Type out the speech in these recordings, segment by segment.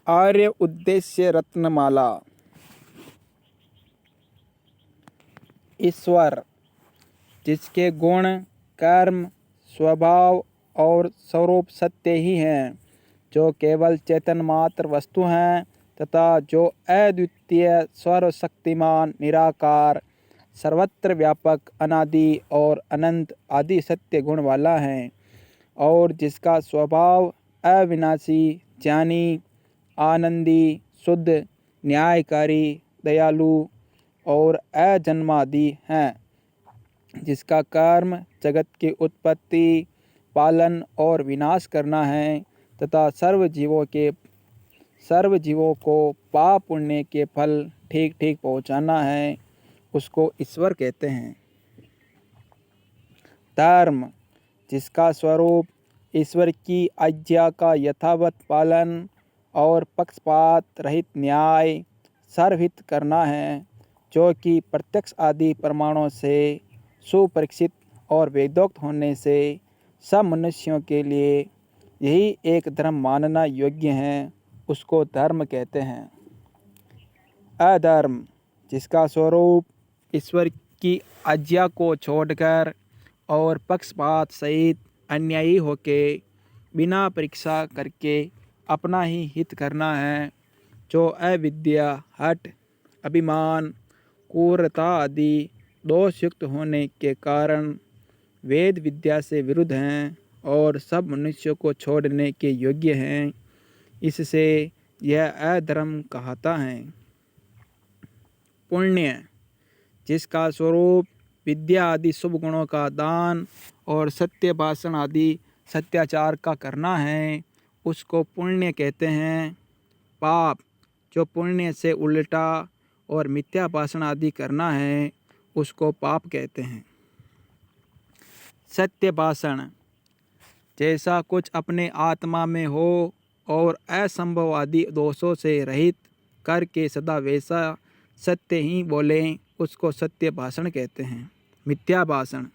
आर्य उद्देश्य रत्नमाला। ईश्वर, जिसके गुण, कर्म, स्वभाव और स्वरूप सत्य ही हैं, जो केवल चेतन मात्र वस्तु हैं तथा जो अद्वितीय, सर्वशक्तिमान, निराकार, सर्वत्र व्यापक, अनादि और अनंत आदि सत्य गुण वाला है, और जिसका स्वभाव अविनाशी, ज्ञानी, आनंदी, शुद्ध, न्यायकारी, दयालु और अजन्मादि हैं, जिसका कर्म जगत की उत्पत्ति, पालन और विनाश करना है तथा सर्व जीवों को पाप पुण्य के फल ठीक ठीक पहुँचाना है, उसको ईश्वर कहते हैं। धर्म, जिसका स्वरूप ईश्वर की आज्ञा का यथावत पालन और पक्षपात रहित न्याय, सर्वहित करना है, जो कि प्रत्यक्ष आदि प्रमाणों से सुपरीक्षित और वेदोक्त होने से सब मनुष्यों के लिए यही एक धर्म मानना योग्य है, उसको धर्म कहते हैं। अधर्म, जिसका स्वरूप ईश्वर की आज्ञा को छोड़कर और पक्षपात सहित अन्यायी होके बिना परीक्षा करके अपना ही हित करना है, जो अविद्या, हठ, अभिमान, क्रूरता आदि दोषयुक्त होने के कारण वेद विद्या से विरुद्ध हैं और सब मनुष्यों को छोड़ने के योग्य हैं, इससे यह अधर्म कहता है। पुण्य, जिसका स्वरूप विद्या आदि शुभ गुणों का दान और सत्य भाषण आदि सत्याचार का करना है, उसको पुण्य कहते हैं। पाप, जो पुण्य से उल्टा और मिथ्या भाषण आदि करना है, उसको पाप कहते हैं। सत्य भाषण, जैसा कुछ अपने आत्मा में हो और असंभव आदि दोषों से रहित करके सदा वैसा सत्य ही बोलें, उसको सत्य भाषण कहते हैं। मिथ्या भाषण,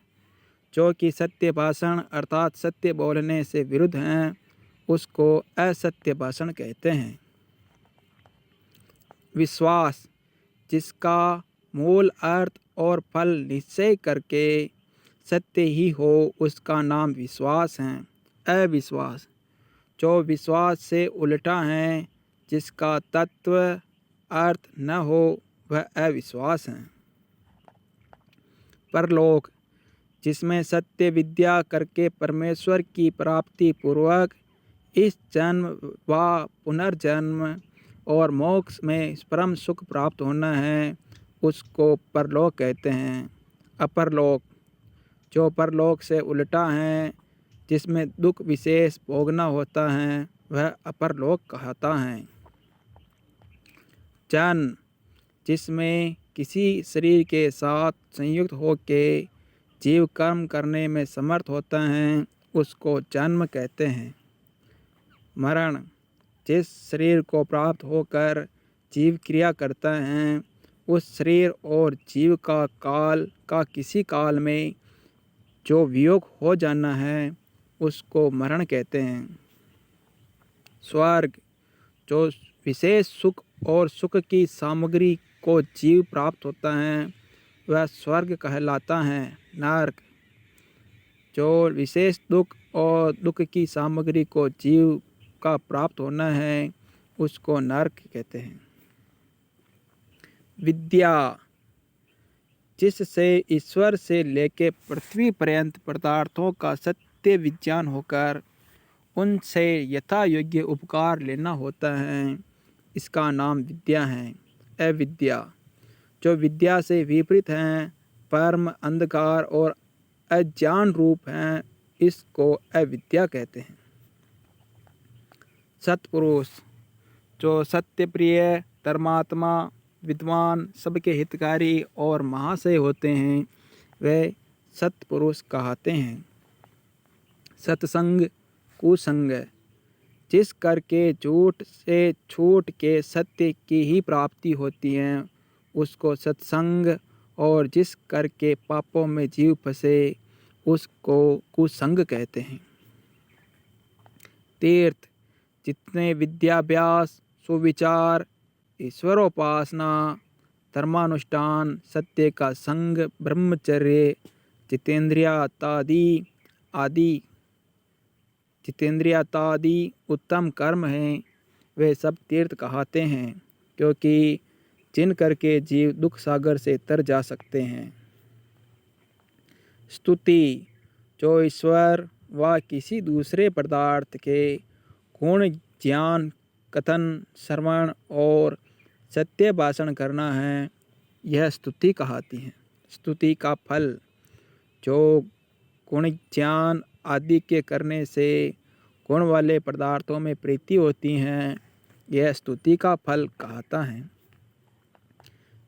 जो कि सत्य भाषण अर्थात सत्य बोलने से विरुद्ध हैं, उसको असत्य भाषण कहते हैं। विश्वास, जिसका मूल अर्थ और फल निश्चय करके सत्य ही हो, उसका नाम विश्वास है। अविश्वास, जो विश्वास से उल्टा है, जिसका तत्व अर्थ न हो, वह अविश्वास है। परलोक, जिसमें सत्य विद्या करके परमेश्वर की प्राप्ति पूर्वक इस जन्म व पुनर्जन्म और मोक्ष में परम सुख प्राप्त होना है, उसको परलोक कहते हैं। अपरलोक, जो परलोक से उल्टा है, जिसमें दुख विशेष भोगना होता है, वह अपरलोक कहता है। जन्म, जिसमें किसी शरीर के साथ संयुक्त होके जीव कर्म करने में समर्थ होता है, उसको जन्म कहते हैं। मरण, जिस शरीर को प्राप्त होकर जीव क्रिया करता है, उस शरीर और जीव का काल का किसी काल में जो वियोग हो जाना है, उसको मरण कहते हैं। स्वर्ग, जो विशेष सुख और सुख की सामग्री को जीव प्राप्त होता है, वह स्वर्ग कहलाता है। नरक, जो विशेष दुख और दुख की सामग्री को जीव का प्राप्त होना है, उसको नरक कहते हैं। विद्या, जिससे ईश्वर से लेके पृथ्वी पर्यंत पदार्थों का सत्य विज्ञान होकर उनसे यथा योग्य उपकार लेना होता है, इसका नाम विद्या है। अविद्या, जो विद्या से विपरीत हैं, परम अंधकार और अज्ञान रूप हैं, इसको अविद्या कहते हैं। सत्पुरुष, जो सत्यप्रिय, धर्मात्मा, विद्वान, सबके हितकारी और महाशय होते हैं, वे सत्पुरुष कहते हैं। सत्संग, कुसंग, जिस करके झूठ से छूट के सत्य की ही प्राप्ति होती है, उसको सत्संग, और जिस करके पापों में जीव फंसे, उसको कुसंग कहते हैं। तीर्थ, जितने विद्याभ्यास, सुविचार, ईश्वरोपासना, धर्मानुष्ठान, सत्य का संग, ब्रह्मचर्य, जितेंद्रियतादि उत्तम कर्म हैं, वे सब तीर्थ कहते हैं, क्योंकि जिन करके जीव दुख सागर से तर जा सकते हैं। स्तुति, जो ईश्वर व किसी दूसरे पदार्थ के गुण ज्ञान, कथन, श्रवण और सत्य भाषण करना है, यह स्तुति कहती है। स्तुति का फल, जो गुण ज्ञान आदि के करने से गुण वाले पदार्थों में प्रीति होती हैं, यह स्तुति का फल कहता है।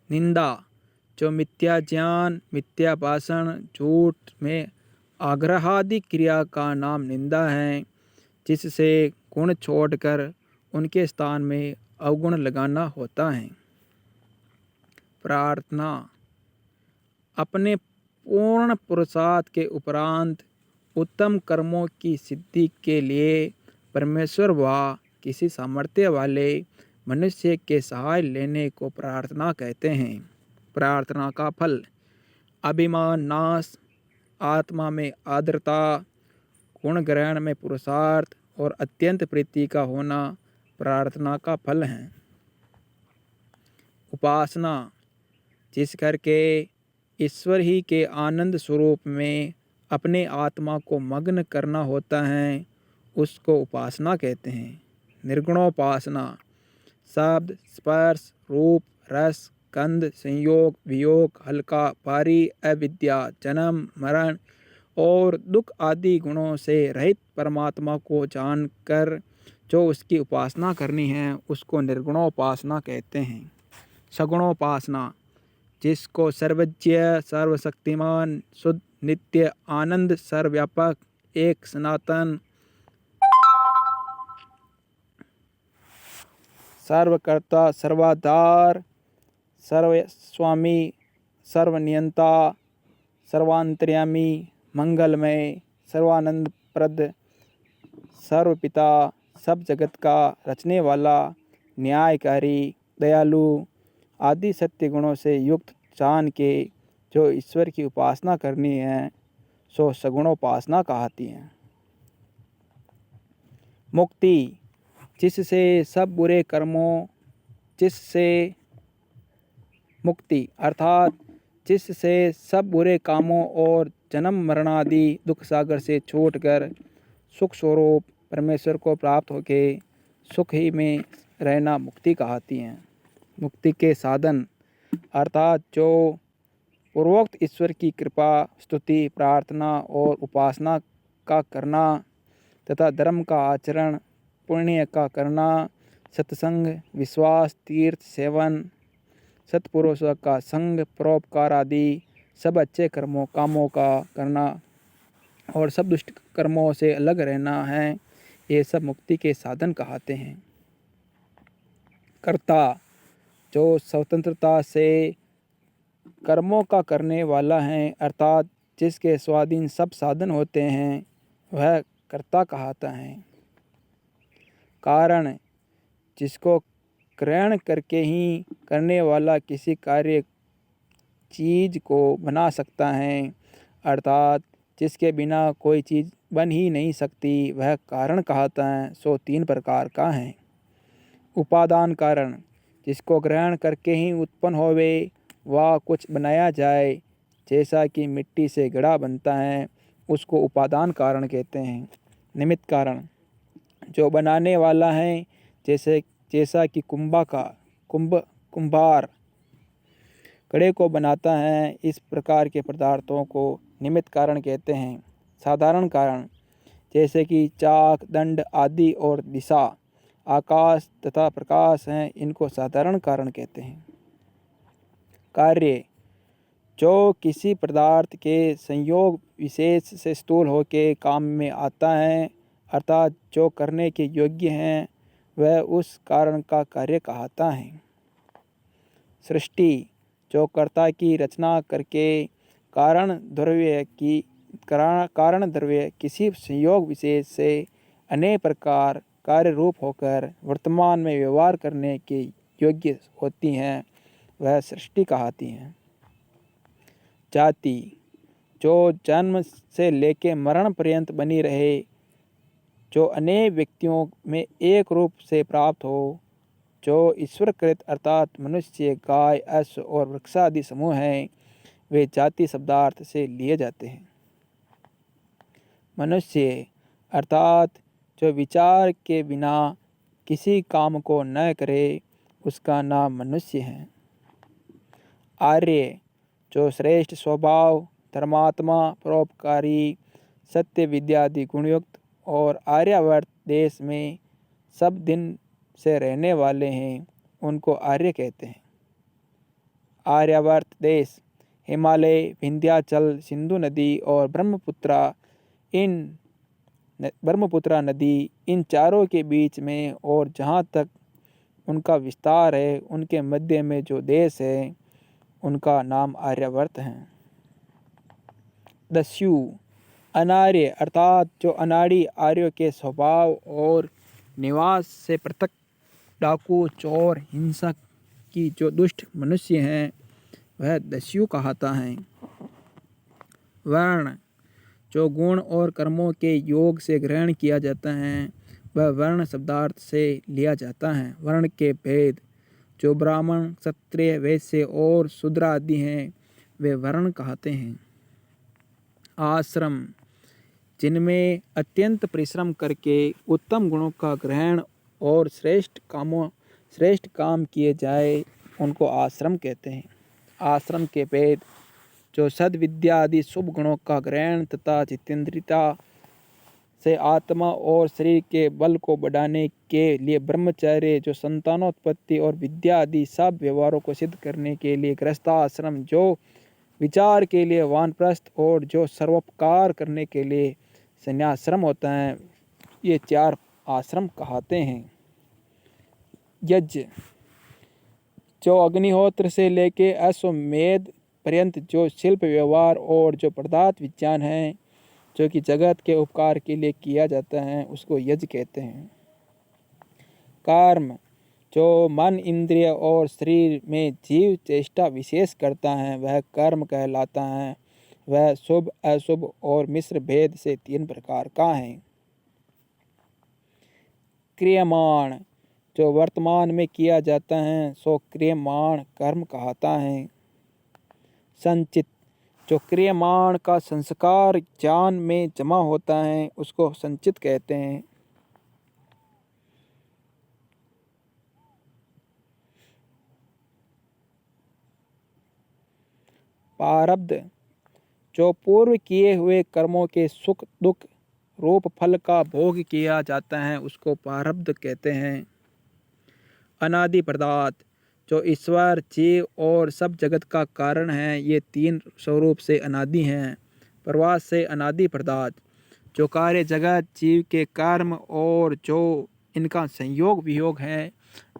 निंदा, जो मिथ्या ज्ञान, मिथ्या भाषण, झूठ में आग्रह आदि क्रिया का नाम निंदा है, जिससे गुण छोड़कर उनके स्थान में अवगुण लगाना होता है। प्रार्थना, अपने पूर्ण पुरुषार्थ के उपरांत उत्तम कर्मों की सिद्धि के लिए परमेश्वर व किसी सामर्थ्य वाले मनुष्य के सहाय लेने को प्रार्थना कहते हैं। प्रार्थना का फल, अभिमान नाश, आत्मा में आर्द्रता, गुण ग्रहण में पुरुषार्थ और अत्यंत प्रीति का होना प्रार्थना का फल है। उपासना, जिस करके ईश्वर ही के आनंद स्वरूप में अपने आत्मा को मग्न करना होता है, उसको उपासना कहते हैं। निर्गुणोपासना, शब्द, स्पर्श, रूप, रस, गंध, संयोग, वियोग, हल्का, भारी, अविद्या, जन्म, मरण और दुख आदि गुणों से रहित परमात्मा को जानकर जो उसकी उपासना करनी है, उसको निर्गुणोपासना कहते हैं। सगुणोपासना, जिसको सर्वज्ञ, सर्वशक्तिमान, शुद्ध, नित्य, आनंद, सर्वव्यापक, एक सनातन, सर्वकर्ता, सर्वाधार, सर्वस्वामी, सर्वनियंता, सर्वांतर्यामी, मंगलमय, सर्वानंदप्रद, सर्वपिता, सब जगत का रचने वाला, न्यायकारी, दयालु आदि सत्य गुणों से युक्त जान के जो ईश्वर की उपासना करनी है, सो सगुणोपासना कहती है। मुक्ति, जिससे सब बुरे कर्मों, जिससे मुक्ति अर्थात जिससे सब बुरे कामों और जन्म मरणादि दुख सागर से छूटकर सुख स्वरूप परमेश्वर को प्राप्त होके सुख ही में रहना मुक्ति कहती हैं। मुक्ति के साधन अर्थात जो पूर्वोक्त ईश्वर की कृपा, स्तुति, प्रार्थना और उपासना का करना तथा धर्म का आचरण, पुण्य का करना, सत्संग, विश्वास, तीर्थ सेवन, सत्पुरुषों का संग, परोपकार आदि सब अच्छे कामों का करना और सब दुष्ट कर्मों से अलग रहना है, ये सब मुक्ति के साधन कहते हैं। कर्ता, जो स्वतंत्रता से कर्मों का करने वाला है अर्थात जिसके स्वाधीन सब साधन होते हैं, वह कर्ता कहता है। कारण, जिसको ग्रहण करके ही करने वाला किसी कार्य चीज को बना सकता है अर्थात जिसके बिना कोई चीज़ बन ही नहीं सकती, वह कारण कहता है। सो 3 प्रकार का है। उपादान कारण, जिसको ग्रहण करके ही उत्पन्न होवे व कुछ बनाया जाए, जैसा कि मिट्टी से घड़ा बनता है, उसको उपादान कारण कहते हैं। निमित्त कारण, जो बनाने वाला है, जैसा कि कुंभार घड़े को बनाता है, इस प्रकार के पदार्थों को निमित्त कारण कहते हैं। साधारण कारण, जैसे कि चाक, दंड आदि और दिशा, आकाश तथा प्रकाश हैं, इनको साधारण कारण कहते हैं। कार्य, जो किसी पदार्थ के संयोग विशेष से स्थूल होकर काम में आता है अर्थात जो करने के योग्य हैं, वह उस कारण का कार्य कहता है। सृष्टि, जो कर्ता की रचना करके कारण द्रव्य किसी संयोग विशेष से अनेक प्रकार कार्य रूप होकर वर्तमान में व्यवहार करने के योग्य होती हैं, वह सृष्टि कहलाती हैं। जाति जो जन्म से लेकर मरण पर्यंत बनी रहे, जो अनेक व्यक्तियों में एक रूप से प्राप्त हो, जो ईश्वरकृत अर्थात मनुष्य, गाय, अश्व और वृक्ष आदि समूह हैं, वे जाति शब्दार्थ से लिए जाते हैं। मनुष्य अर्थात जो विचार के बिना किसी काम को न करे, उसका नाम मनुष्य है। आर्य जो श्रेष्ठ स्वभाव, धर्मात्मा, परोपकारी, सत्य विद्यादि गुणयुक्त और आर्यावर्त देश में सब दिन से रहने वाले हैं, उनको आर्य कहते हैं। आर्यावर्त देश हिमालय, विंध्याचल, सिंधु नदी और ब्रह्मपुत्रा नदी, इन चारों के बीच में और जहाँ तक उनका विस्तार है, उनके मध्य में जो देश है, उनका नाम आर्यावर्त है। दस्यु अनार्य अर्थात जो अनाड़ी आर्यों के स्वभाव और निवास से पृथक डाकू, चोर, हिंसक की जो दुष्ट मनुष्य हैं, वह दस्यु कहता है। वर्ण जो गुण और कर्मों के योग से ग्रहण किया जाता है, वह वर्ण शब्दार्थ से लिया जाता है। वर्ण के भेद जो ब्राह्मण, क्षत्रिय, वैश्य और शूद्र आदि हैं, वे वर्ण कहते हैं। आश्रम जिनमें अत्यंत परिश्रम करके उत्तम गुणों का ग्रहण और श्रेष्ठ काम किए जाए, उनको आश्रम कहते हैं। आश्रम के भेद जो सद्विद्या आदि शुभ गुणों का ग्रहण तथा जितेंद्रियता से आत्मा और शरीर के बल को बढ़ाने के लिए ब्रह्मचर्य, जो संतानोत्पत्ति और विद्या आदि सब व्यवहारों को सिद्ध करने के लिए गृहस्थाश्रम, जो विचार के लिए वानप्रस्थ और जो सर्वोपकार करने के लिए संन्यासाश्रम होता है, ये 4 आश्रम कहते हैं। यज्ञ जो अग्निहोत्र से लेके अश्वमेध पर्यंत जो शिल्प व्यवहार और जो पदार्थ विज्ञान है, जो कि जगत के उपकार के लिए किया जाता है, उसको यज्ञ कहते हैं। कर्म जो मन, इंद्रिय और शरीर में जीव चेष्टा विशेष करता है, वह कर्म कहलाता है। वह शुभ, अशुभ और मिश्र भेद से 3 प्रकार का है। क्रियमाण जो वर्तमान में किया जाता है, सो क्रियमाण कर्म कहता है। संचित जो क्रियमाण का संस्कार ज्ञान में जमा होता है, उसको संचित कहते हैं। प्रारब्ध जो पूर्व किए हुए कर्मों के सुख दुख रूप फल का भोग किया जाता है, उसको प्रारब्ध कहते हैं। अनादि पदार्थ जो ईश्वर, जीव और सब जगत का कारण है, ये 3 स्वरूप से अनादि हैं। प्रवास से अनादि पदार्थ जो कार्य जगत, जीव के कर्म और जो इनका संयोग वियोग है,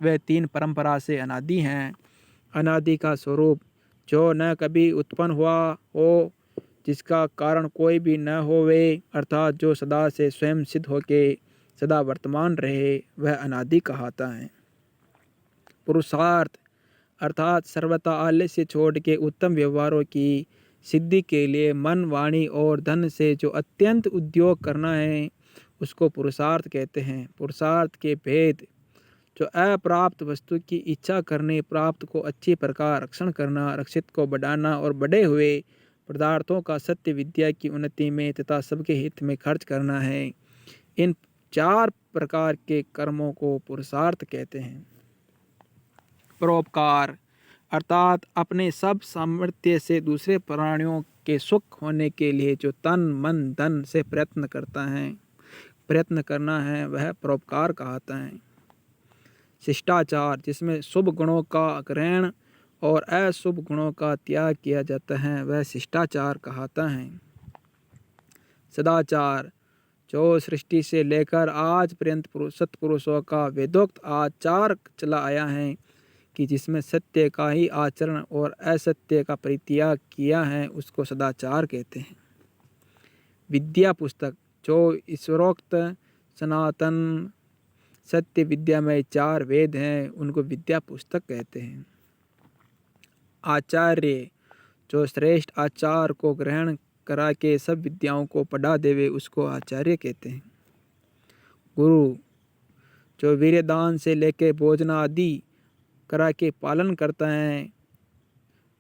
वे 3 परंपरा से अनादि हैं। अनादि का स्वरूप जो न कभी उत्पन्न हुआ हो, जिसका कारण कोई भी न होवे, अर्थात जो सदा से स्वयं सिद्ध होके सदा वर्तमान रहे, वह अनादि कहलाता है। पुरुषार्थ अर्थात सर्वथा आलस्य छोड़ के उत्तम व्यवहारों की सिद्धि के लिए मन, वाणी और धन से जो अत्यंत उद्योग करना है, उसको पुरुषार्थ कहते हैं। पुरुषार्थ के भेद जो अप्राप्त वस्तु की इच्छा करने, प्राप्त को अच्छी प्रकार रक्षण करना, रक्षित को बढ़ाना और बढ़े हुए पदार्थों का सत्य विद्या की उन्नति में तथा सबके हित में खर्च करना है। इन 4 प्रकार के कर्मों को पुरुषार्थ कहते हैं। परोपकार अर्थात अपने सब सामर्थ्य से दूसरे प्राणियों के सुख होने के लिए जो तन, मन, धन से प्रयत्न करना है, वह परोपकार कहता है। शिष्टाचार जिसमें शुभ गुणों का ग्रहण और अशुभ गुणों का त्याग किया जाता है, वह शिष्टाचार कहता है। सदाचार जो सृष्टि से लेकर आज पर्यंत सत्पुरुषों का वेदोक्त आचार चला आया है, कि जिसमें सत्य का ही आचरण और असत्य का परित्याग किया है, उसको सदाचार कहते हैं। विद्या पुस्तक जो ईश्वरोक्त सनातन सत्य विद्या में 4 वेद हैं, उनको विद्या पुस्तक कहते हैं। आचार्य, जो श्रेष्ठ आचार को ग्रहण करा के सब विद्याओं को पढ़ा देवे, उसको आचार्य कहते हैं। गुरु, जो वीर्यदान से लेके भोजन आदि करा के पालन करता है,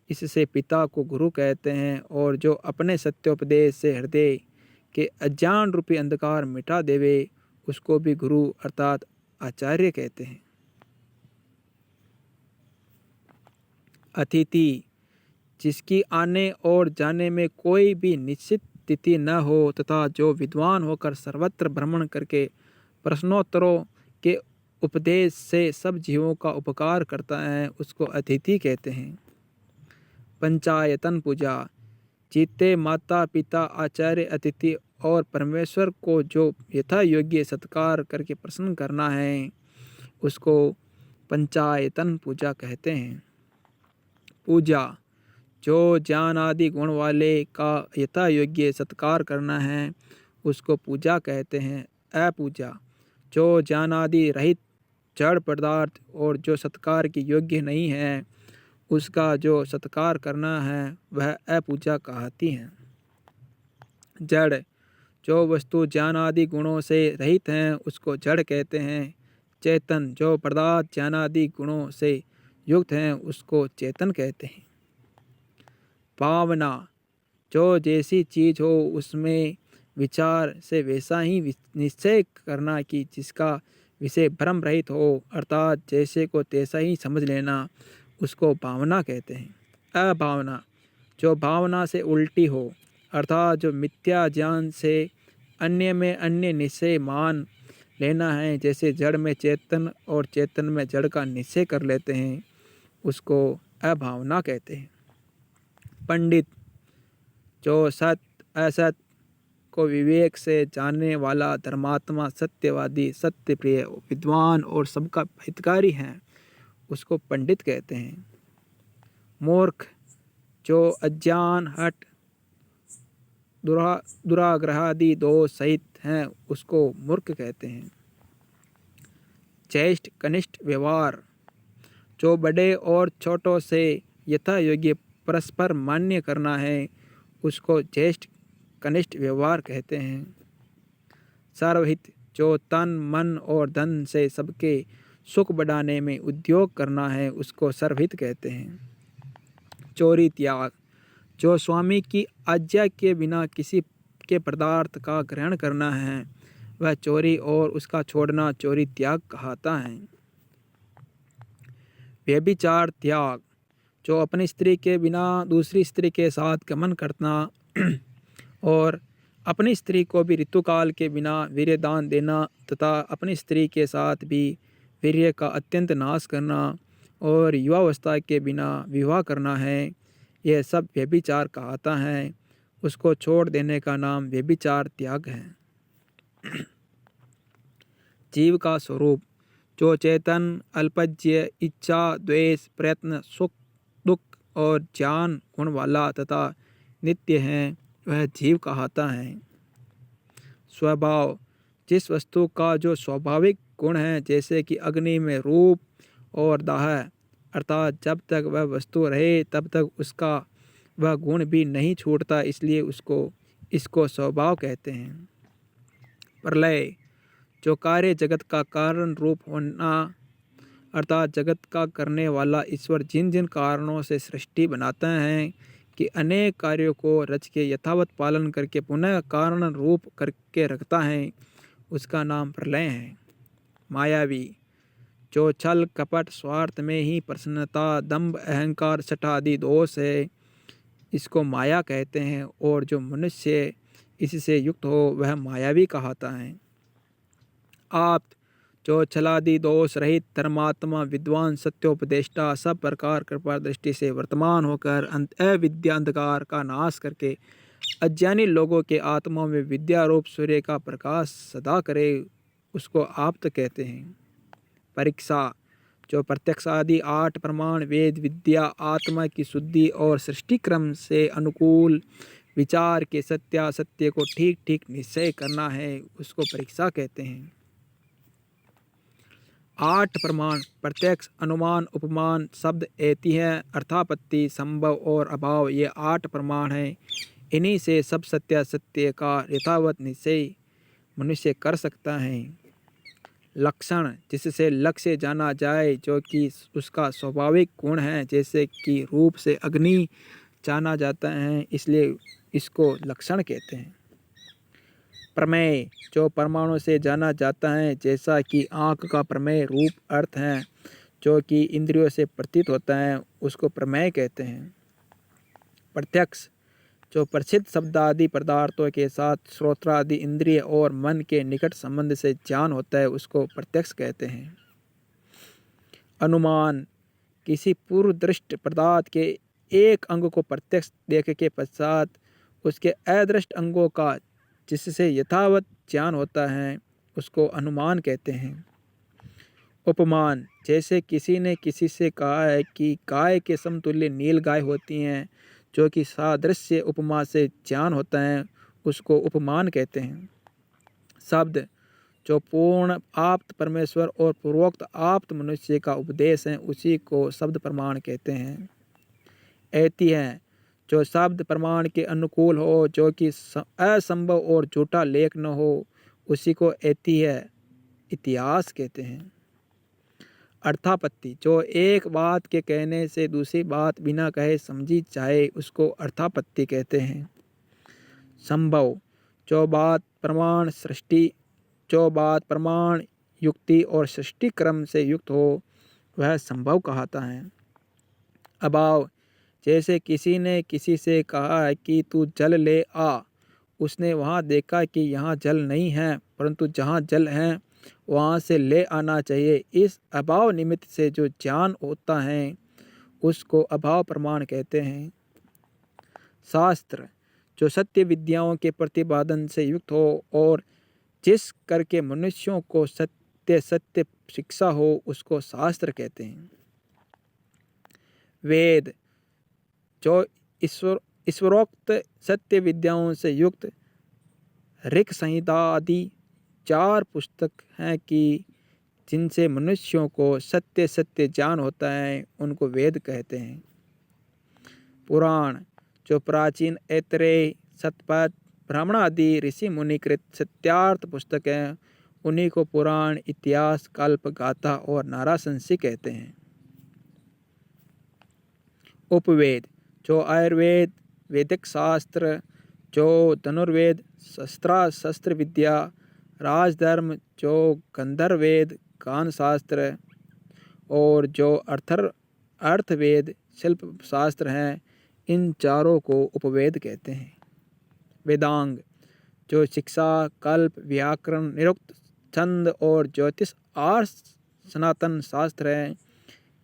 इससे पिता को गुरु कहते हैं। और जो अपने सत्योपदेश से हृदय के अज्ञान रूपी अंधकार मिटा देवे, उसको भी गुरु अर्थात आचार्य कहते हैं। अतिथि, जिसकी आने और जाने में कोई भी निश्चित तिथि न हो तथा जो विद्वान होकर सर्वत्र भ्रमण करके प्रश्नोत्तरों के उपदेश से सब जीवों का उपकार करता है, उसको अतिथि कहते हैं। पंचायतन पूजा, जीते माता पिता आचार्य अतिथि और परमेश्वर को जो यथा योग्य सत्कार करके प्रसन्न करना है, उसको पंचायतन पूजा कहते हैं। पूजा, जो ज्ञान आदि गुण वाले का यथा योग्य सत्कार करना है, उसको पूजा कहते हैं। अपूजा, जो ज्ञान आदि रहित जड़ पदार्थ और जो सत्कार की योग्य नहीं है, उसका जो सत्कार करना है वह अपूजा कहती है। जड़, जो वस्तु ज्ञान आदि गुणों से रहित हैं, उसको जड़ कहते हैं। चेतन, जो पदार्थ ज्ञान आदि गुणों से युक्त हैं, उसको चेतन कहते हैं। भावना, जो जैसी चीज हो उसमें विचार से वैसा ही निश्चय करना कि जिसका विषय भ्रम रहित हो, अर्थात जैसे को तैसा ही समझ लेना, उसको भावना कहते हैं। अभावना, जो भावना से उल्टी हो, अर्थात जो मिथ्या ज्ञान से अन्य में अन्य निश्चय मान लेना है, जैसे जड़ में चेतन और चेतन में जड़ का निश्चय कर लेते हैं, उसको अभावना कहते हैं। पंडित, जो सत्य असत को विवेक से जानने वाला धर्मात्मा सत्यवादी सत्यप्रिय विद्वान और सबका हितकारी हैं, उसको पंडित कहते हैं। मूर्ख, जो अज्ञान हट दुराग्रहादि दोष सहित हैं, उसको मूर्ख कहते हैं। ज्येष्ठ कनिष्ठ व्यवहार, जो बड़े और छोटों से यथा योग्य परस्पर मान्य करना है, उसको ज्येष्ठ कनिष्ठ व्यवहार कहते हैं। सर्वहित, जो तन मन और धन से सबके सुख बढ़ाने में उद्योग करना है, उसको सर्वहित कहते हैं। चोरी त्याग, जो स्वामी की आज्ञा के बिना किसी के पदार्थ का ग्रहण करना है, वह चोरी और उसका छोड़ना चोरी त्याग कहलाता है। व्यभिचार त्याग, जो अपनी स्त्री के बिना दूसरी स्त्री के साथ गमन करना और अपनी स्त्री को भी ऋतुकाल के बिना वीर्यदान देना तथा अपनी स्त्री के साथ भी वीर्य का अत्यंत नाश करना और युवावस्था के बिना विवाह करना है, यह सब व्यभिचार कहलाता है। उसको छोड़ देने का नाम व्यभिचार त्याग है। जीव का स्वरूप, जो चेतन अल्पज्य इच्छा द्वेष प्रयत्न सुख दुख और ज्ञान गुण वाला तथा नित्य है, वह जीव कहलाता है। स्वभाव, जिस वस्तु का जो स्वाभाविक गुण है, जैसे कि अग्नि में रूप और दाह, अर्थात जब तक वह वस्तु रहे तब तक उसका वह गुण भी नहीं छूटता, इसलिए इसको स्वभाव कहते हैं। प्रलय, जो कार्य जगत का कारण रूप होना, अर्थात जगत का करने वाला ईश्वर जिन जिन कारणों से सृष्टि बनाता है कि अनेक कार्यों को रच के यथावत पालन करके पुनः कारण रूप करके रखता है, उसका नाम प्रलय है। मायावी, जो छल कपट स्वार्थ में ही प्रसन्नता दंभ अहंकार छठ आदि दोष है, इसको माया कहते हैं। और जो मनुष्य इससे युक्त हो वह मायावी कहलाता है। आप, जो छलादि दोष रहित धर्मात्मा विद्वान सत्योपदेष्टा सब प्रकार कृपा दृष्टि से वर्तमान होकर अविद्या अंधकार का नाश करके अज्ञानी लोगों के आत्माओं में विद्या रूप सूर्य का प्रकाश सदा करे, उसको आप्त कहते हैं। परीक्षा, जो प्रत्यक्ष आदि 8 प्रमाण वेद विद्या आत्मा की शुद्धि और सृष्टि क्रम से अनुकूल विचार के सत्य को ठीक ठीक निश्चय करना है, उसको परीक्षा कहते हैं। 8 प्रमाण प्रत्यक्ष, अनुमान, उपमान, शब्द, ऐतिह्य, अर्थापत्ति, संभव और अभाव, ये 8 प्रमाण हैं। इन्हीं से सब सत्यासत्य का यथावत निश्चय मनुष्य कर सकता है। लक्षण, जिससे लक्ष्य जाना जाए, जो कि उसका स्वाभाविक गुण है, जैसे कि रूप से अग्नि जाना जाता है, इसलिए इसको लक्षण कहते हैं। प्रमेय, जो परमाणु से जाना जाता है, जैसा कि आँख का प्रमेय रूप अर्थ है, जो कि इंद्रियों से प्रतीत होता है, उसको प्रमेय कहते हैं। प्रत्यक्ष, जो प्रसिद्ध शब्द आदि पदार्थों के साथ श्रोत्रादि इंद्रिय और मन के निकट संबंध से ज्ञान होता है, उसको प्रत्यक्ष कहते हैं। अनुमान, किसी पूर्व दृष्ट पदार्थ के एक अंग को प्रत्यक्ष देख के पश्चात उसके अदृष्ट अंगों का जिससे यथावत ज्ञान होता है, उसको अनुमान कहते हैं। उपमान, जैसे किसी ने किसी से कहा है कि गाय के समतुल्य नील गाय होती हैं, जो कि सादृश्य उपमा से ज्ञान होता है, उसको उपमान कहते हैं। शब्द, जो पूर्ण आप्त परमेश्वर और पूर्वोक्त आप्त मनुष्य का उपदेश है, उसी को शब्द प्रमाण कहते हैं। ऐतिह्य, जो शब्द प्रमाण के अनुकूल हो, जो कि असंभव और झूठा लेख न हो, उसी को ऐतिह्य इतिहास कहते हैं। अर्थापत्ति, जो एक बात के कहने से दूसरी बात बिना कहे समझी जाए, उसको अर्थापत्ति कहते हैं। संभव, जो बात प्रमाण युक्ति और सृष्टि क्रम से युक्त हो, वह संभव कहलाता है। अभाव, जैसे किसी ने किसी से कहा है कि तू जल ले आ, उसने वहाँ देखा कि यहाँ जल नहीं है, परंतु जहाँ जल है वहाँ से ले आना चाहिए। इस अभाव निमित्त से जो ज्ञान होता है, उसको अभाव प्रमाण कहते हैं। शास्त्र, जो सत्य विद्याओं के प्रतिपादन से युक्त हो और जिस करके मनुष्यों को सत्य शिक्षा हो, उसको शास्त्र कहते हैं। वेद, जो ईश्वरोक्त सत्य विद्याओं से युक्त ऋक् संहिता आदि 4 पुस्तक हैं कि जिनसे मनुष्यों को सत्य ज्ञान होता है, उनको वेद कहते हैं। पुराण, जो प्राचीन ऐतरेय, शतपथ, ब्राह्मण आदि ऋषि मुनिकृत सत्यार्थ पुस्तक हैं, उन्हीं को पुराण, इतिहास, कल्प, गाथा और नाराशंसी कहते हैं। उपवेद, जो आयुर्वेद, वैदिक शास्त्र, जो धनुर्वेद, शस्त्र विद्या, राजधर्म, जो गंधर्वेद, गान शास्त्र, और जो अर्थवेद, शिल्प शास्त्र हैं, इन चारों को उपवेद कहते हैं। वेदांग, जो शिक्षा, कल्प, व्याकरण, निरुक्त, छंद और ज्योतिष 8 सनातन शास्त्र हैं,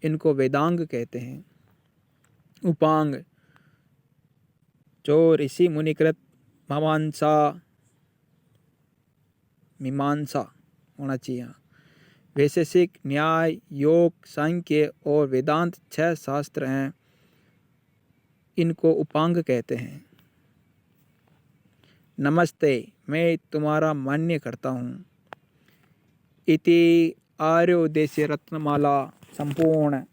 इनको वेदांग कहते हैं। उपांग, जो ऋषि मुनिकृत मीमांसा होना चाहिए, वैशेषिक, न्याय, योग, सांख्य और वेदांत 6 शास्त्र हैं, इनको उपांग कहते हैं। नमस्ते, मैं तुम्हारा मान्य करता हूँ। इति आर्योदेश रत्नमाला संपूर्ण।